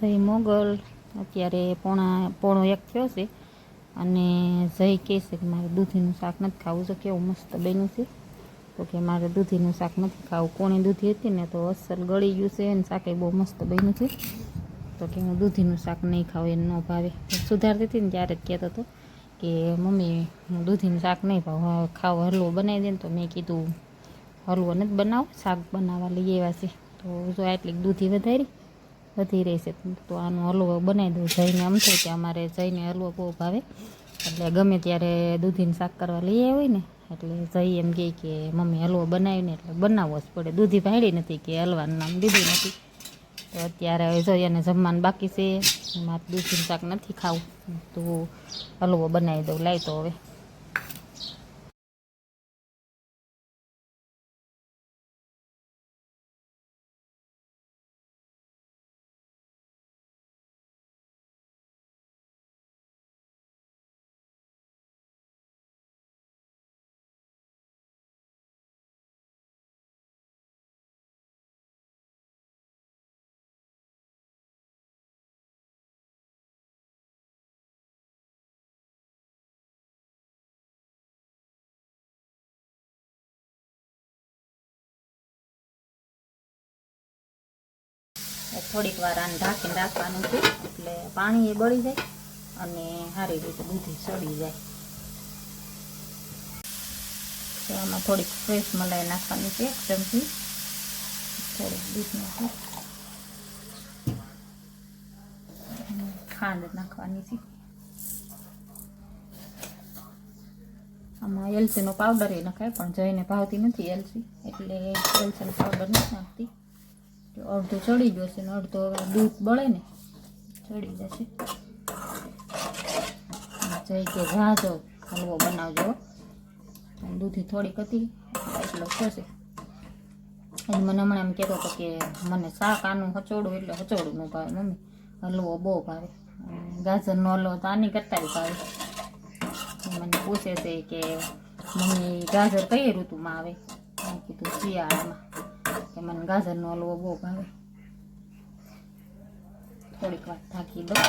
જય મોગલ અત્યારે પોણો 1 થયો છે અને જય કહે છે કે મારે દૂધીનું શાક નથી ખાવું. તો કેવું મસ્ત બન્યું છે. તો કે મારે દૂધીનું શાક નથી ખાવું. કોણી દૂધી હતી ને તો અસલ ગળી ગયું છે અને શાકે બહુ મસ્ત બન્યું છે. તો કે હું દૂધીનું શાક નહીં ખાવું, એને ન ભાવે. સુધારતી હતી ને ત્યારે જ કહેતો હતો કે મમ્મી હું દૂધીનું શાક નહીં ખાવ, હલવો બનાવી દે ને. તો મેં કીધું હલવો નથી બનાવો, શાક બનાવવા લઈ આવ્યા છે. તો જો આટલી દૂધી વધી રહી છે. તો આનો હલવો બનાવી દઉં. જઈને આમ થાય કે અમારે જઈને હલવો બહુ ભાવે, એટલે ગમે ત્યારે દૂધીનું શાક કરવા લઈ આવ્યા હોય ને એટલે જઈ એમ કહે કે મમ્મી હલવો બનાવીને, એટલે બનાવવો જ પડે. દૂધી ભાંડી નથી કે હલવાનું નામ દીધું નથી. તો અત્યારે હવે જોઈએ અને જમવાનું બાકી છે, મારે દૂધીનું શાક નથી ખાવું, તો હલવો બનાવી દઉં. લાય તો હવે થોડીક વાર આને ઢાંકીને રાખવાનું છે, એટલે પાણી એ બળી જાય અને સારી રીતે દૂધી સડી જાય. તો આમાં થોડીક ફ્રેશ મલાઈ નાખવાની છે, 1 ચમચી. થોડીક દૂધ નાખી, ખાંડ નાખવાની છે. આમાં એલચીનો પાવડર એ નખાય, પણ જઈને ભાવતી નથી એલચી, એટલે એલચીનો પાવડર નથી નાખતી. અડધો ચડી ગયો છે ને અડધો હવે દૂધ બળે ને ચડી જશે. જઈ કે જાજો હલવો બનાવજો. દૂધી થોડીક હતી એટલો થશે. મને હમણાં એમ કહેતો હતો કે મને શાક આનું હચોડું એટલે હચોડું ન ભાવે મમ્મી, હલવો બહુ ભાવે. ગાજરનો હલવો તો આની કરતાં ભાવે. મને પૂછે છે કે મમ્મી ગાજર કઈ ઋતુમાં આવે? મેં કીધું શિયાળામાં. કે મને ગાજરનો હલવો બહુ ભાવે. થોડીક વાર ઢાંકી દઉં.